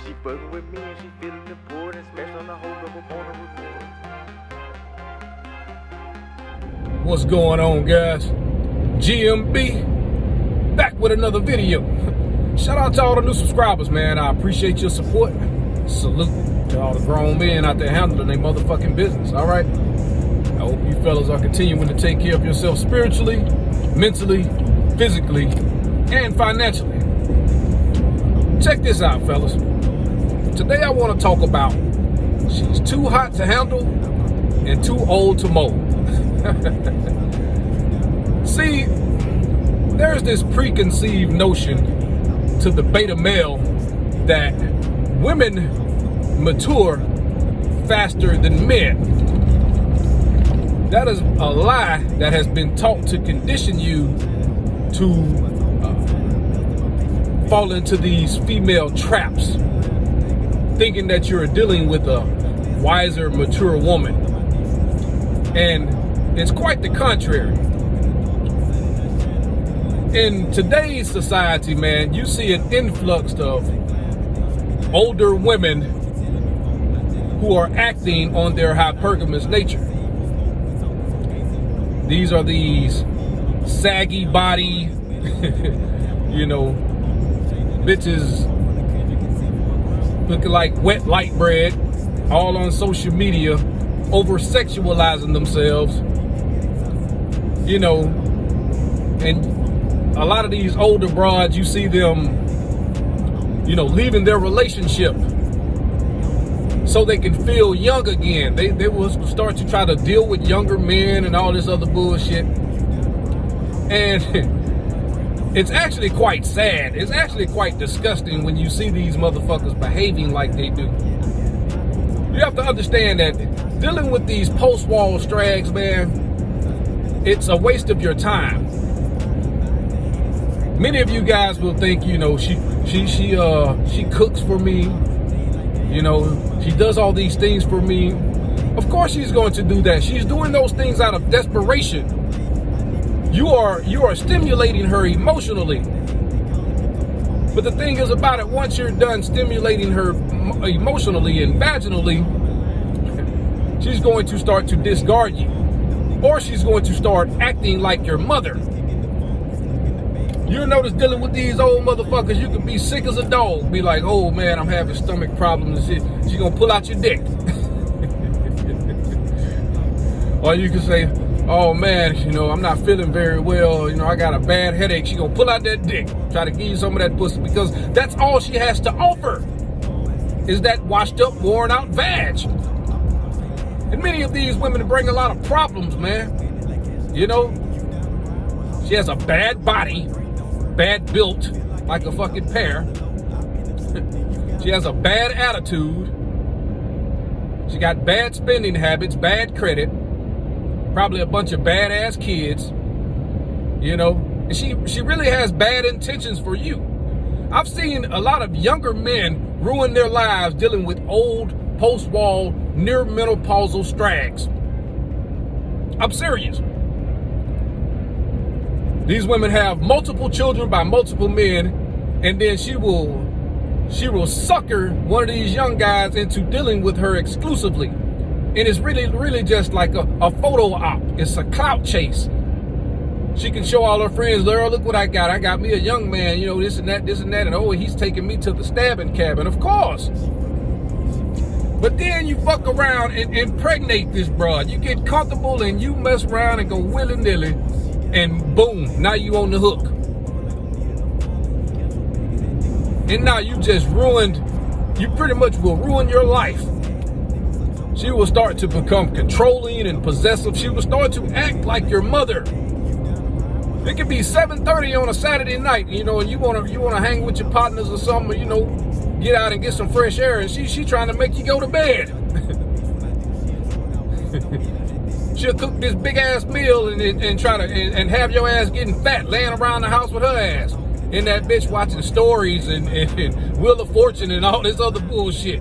She fucking with me and she feeling important, especially on the hold up on the reward. What's going on, guys? GMB back with another video. Shout out to all the new subscribers, man. I appreciate your support. Salute to all the grown men out there handling their motherfucking business. All right. I hope you fellas are continuing to take care of yourself spiritually, mentally, physically, and financially. Check this out, fellas. Today I want to talk about she's too hot to handle and too old to mold. See, there's this preconceived notion to the beta male that women mature faster than men. That is a lie that has been taught to condition you to fall into these female traps, thinking that you're dealing with a wiser, mature woman. And it's quite the contrary. In today's society, man, you see an influx of older women who are acting on their hypergamous nature. These are these saggy body, bitches looking like wet light bread, all on social media, over-sexualizing themselves, and a lot of these older broads, you see them, leaving their relationship so they can feel young again. They will start to try to deal with younger men and all this other bullshit. And it's actually quite sad. It's actually quite disgusting when you see these motherfuckers behaving like they do. You have to understand that dealing with these post-wall strags, man, it's a waste of your time. Many of you guys will think, she cooks for me, she does all these things for me. Of course she's going to do that. She's doing those things out of desperation. You are stimulating her emotionally. But the thing is about it, once you're done stimulating her emotionally and vaginally, she's going to start to discard you. Or she's going to start acting like your mother. You'll notice dealing with these old motherfuckers, you can be sick as a dog. Be like, oh man, I'm having stomach problems and shit. She gonna pull out your dick. Or you can say, oh man, I'm not feeling very well. I got a bad headache. She gonna pull out that dick. Try to give you some of that pussy because that's all she has to offer is that washed up, worn out vag. And many of these women bring a lot of problems, man. She has a bad body. Bad built, like a fucking pear. She has a bad attitude. She got bad spending habits, bad credit, probably a bunch of badass kids, and she really has bad intentions for you. I've seen a lot of younger men ruin their lives dealing with old, post-wall, near-menopausal strags. I'm serious. These women have multiple children by multiple men, and then she will sucker one of these young guys into dealing with her exclusively. And it's really just like a photo op. It's a clout chase. She can show all her friends, look what I got. I got me a young man, this and that, and oh, he's taking me to the stabbing cabin, of course. But then you fuck around and impregnate this broad. You get comfortable and you mess around and go willy-nilly. And boom, now you on the hook. And now you pretty much will ruin your life. She will start to become controlling and possessive. She will start to act like your mother. It could be 7:30 on a Saturday night, and you wanna hang with your partners or something, get out and get some fresh air, and she trying to make you go to bed. She'll cook this big ass meal and try to and have your ass getting fat, laying around the house with her ass. And that bitch watching stories and Wheel of Fortune and all this other bullshit.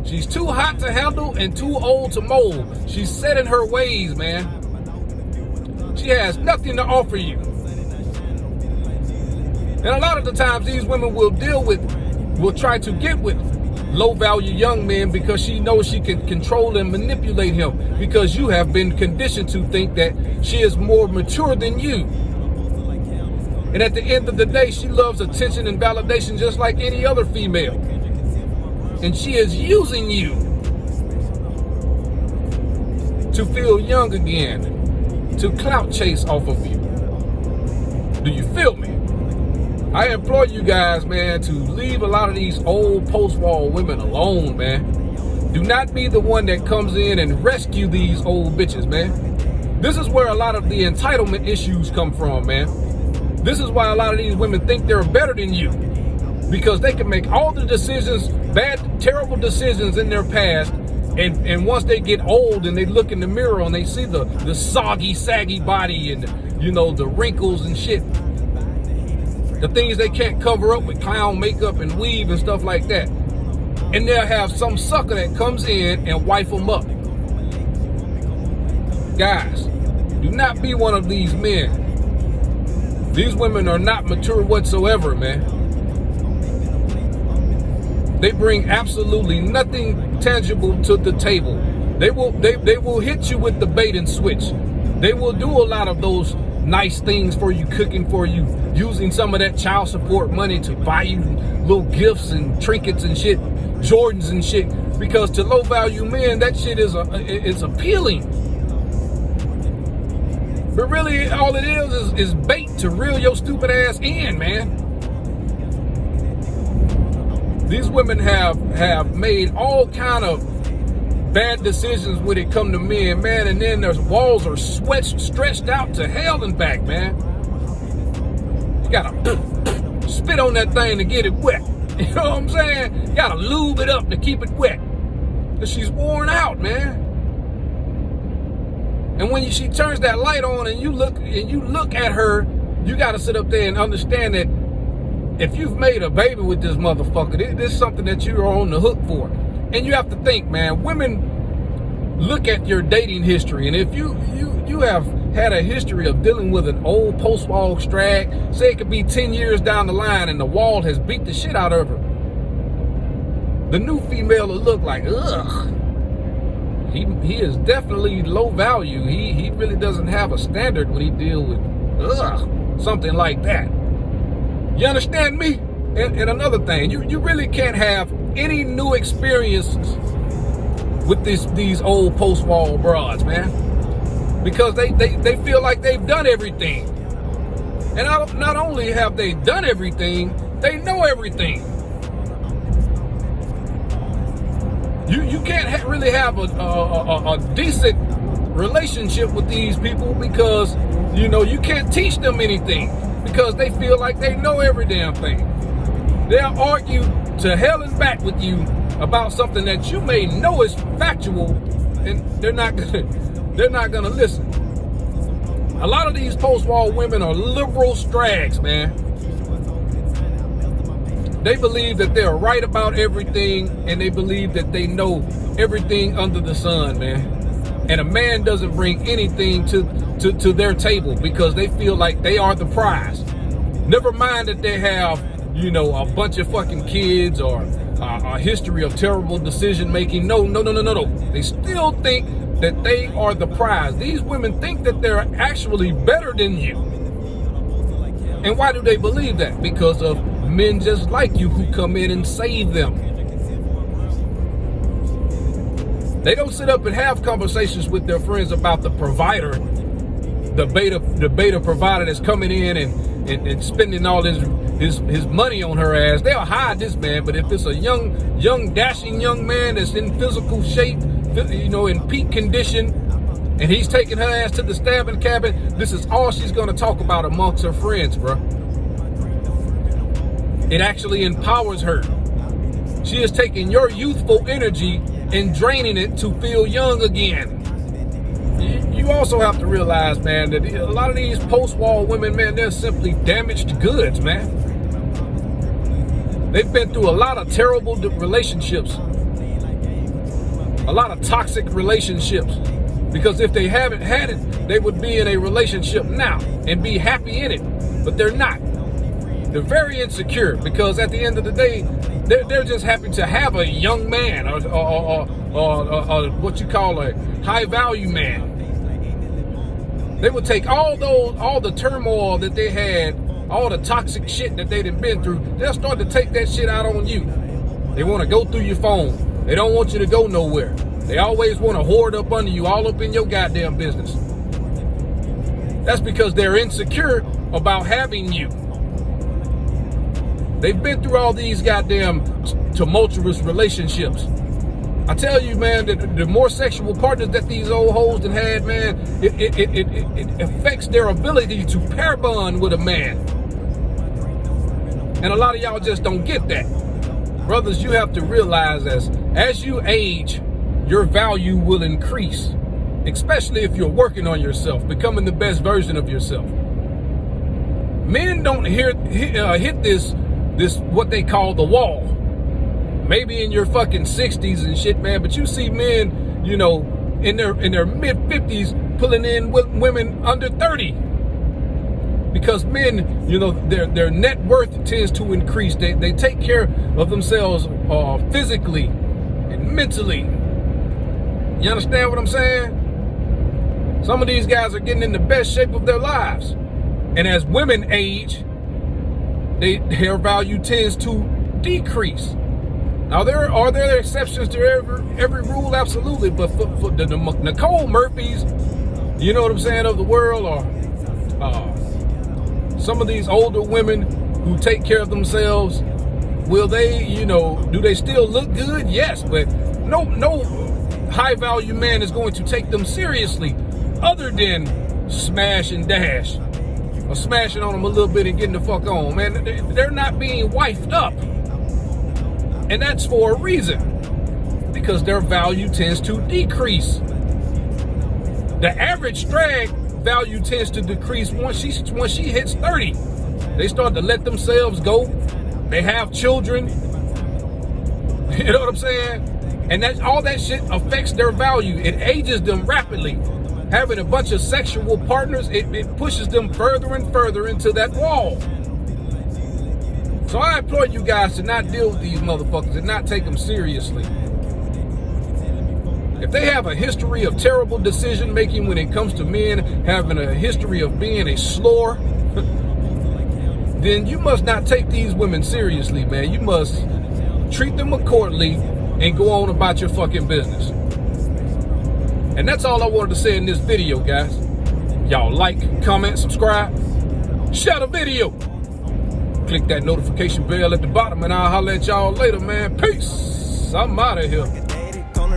She's too hot to handle and too old to mold. She's set in her ways, man. She has nothing to offer you. And a lot of the times these women will try to get with low value young men because she knows she can control and manipulate him, because you have been conditioned to think that she is more mature than you. And at the end of the day, she loves attention and validation just like any other female. And she is using you to feel young again, to clout chase off of you. Do you feel me? I implore you guys, man, to leave a lot of these old post-war women alone, man. Do not be the one that comes in and rescue these old bitches, man. This is where a lot of the entitlement issues come from, man. This is why a lot of these women think they're better than you, because they can make all the decisions, bad, terrible decisions in their past, and once they get old and they look in the mirror and they see the soggy, saggy body and, you know, the wrinkles and shit, the things they can't cover up with clown makeup and weave and stuff like that. And they'll have some sucker that comes in and wife them up. Guys, do not be one of these men. These women are not mature whatsoever, man. They bring absolutely nothing tangible to the table. They will hit you with the bait and switch. They will do a lot of those nice things for you, cooking for you, using some of that child support money to buy you little gifts and trinkets and shit, Jordans and shit, because to low value men, that shit is appealing. But really, all it is bait to reel your stupid ass in, man. These women have made all kind of bad decisions when it come to men, man, and then their walls are stretched out to hell and back, man. You gotta spit on that thing to get it wet. You know what I'm saying? You gotta lube it up to keep it wet. Cause she's worn out, man. And when she turns that light on and you look at her, you gotta sit up there and understand that if you've made a baby with this motherfucker, this is something that you're on the hook for. And you have to think, man, women look at your dating history, and if you have had a history of dealing with an old post-wall strag, say it could be 10 years down the line and the wall has beat the shit out of her, the new female will look like, ugh, he is definitely low value. He really doesn't have a standard when he deal with, ugh, something like that. You understand me? And another thing, you really can't have any new experiences with these old post-wall broads, man, because they feel like they've done everything. And not only have they done everything, they know everything. You can't really have a decent relationship with these people, because you can't teach them anything, because they feel like they know every damn thing. They'll argue to hell and back with you about something that you may know is factual, and they're not gonna listen. A lot of these post-war women are liberal strags, man. They believe that they're right about everything, and they believe that they know everything under the sun, man. And a man doesn't bring anything to their table because they feel like they are the prize. Never mind that they have, a bunch of fucking kids or a history of terrible decision making. No. They still think that they are the prize. These women think that they're actually better than you. And why do they believe that? Because of men just like you who come in and save them. They don't sit up and have conversations with their friends about the provider, the beta provider that's coming in and spending all his money on her ass. They'll hide this man, but if it's a young dashing young man that's in physical shape, in peak condition, and he's taking her ass to the stabbing cabin, this is all she's gonna talk about amongst her friends, bro. It actually empowers her. She is taking your youthful energy and draining it to feel young again. You also have to realize, man, that a lot of these post-war women, man, they're simply damaged goods, man. They've been through a lot of terrible relationships, a lot of toxic relationships, because if they haven't had it, they would be in a relationship now and be happy in it, but they're not. They're very insecure, because at the end of the day, They're just happy to have a young man or what you call a high value man. They would take all the turmoil that they had, all the toxic shit that they done been through. They'll start to take that shit out on you. They want to go through your phone. They don't want you to go nowhere. They always want to hoard up under you, all up in your goddamn business. That's because they're insecure about having you. They've been through all these goddamn tumultuous relationships. I tell you, man, that the more sexual partners that these old hoes done had, man, it affects their ability to pair bond with a man. And a lot of y'all just don't get that. Brothers, you have to realize as you age, your value will increase, especially if you're working on yourself, becoming the best version of yourself. Men don't hit this what they call the wall. Maybe in your fucking 60s and shit, man, but you see men, you know, in their mid 50s pulling in women under 30. Because men, you know, their net worth tends to increase. They take care of themselves physically and mentally. You understand what I'm saying? Some of these guys are getting in the best shape of their lives. And as women age, their value tends to decrease. Now, are there exceptions to every rule? Absolutely. But for the Nicole Murphys, you know what I'm saying, of the world, or some of these older women who take care of themselves, will they, you know, do they still look good? Yes, but no high value man is going to take them seriously other than smash and dash, or smashing on them a little bit and getting the fuck on. Man, they're not being wifed up. And that's for a reason, because their value tends to decrease. The average drag value tends to decrease once she hits 30. They start to let themselves go. They have children. You know what I'm saying? And all that shit affects their value. It ages them rapidly. Having a bunch of sexual partners, it pushes them further and further into that wall. So I implore you guys to not deal with these motherfuckers and not take them seriously. If they have a history of terrible decision making when it comes to men, having a history of being a slore, then you must not take these women seriously, man. You must treat them accordingly and go on about your fucking business. And that's all I wanted to say in this video, guys. Y'all like, comment, subscribe, share the video. Click that notification bell at the bottom and I'll holler at y'all later, man. Peace. I'm out of here.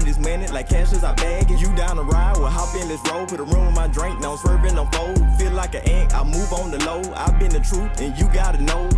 This minute like cash as I bag it. You down the ride, we'll hop in this road. Put a room in my drink, now I'm swerving on fold. Feel like an ant, I move on the low. I've been the truth and you gotta know.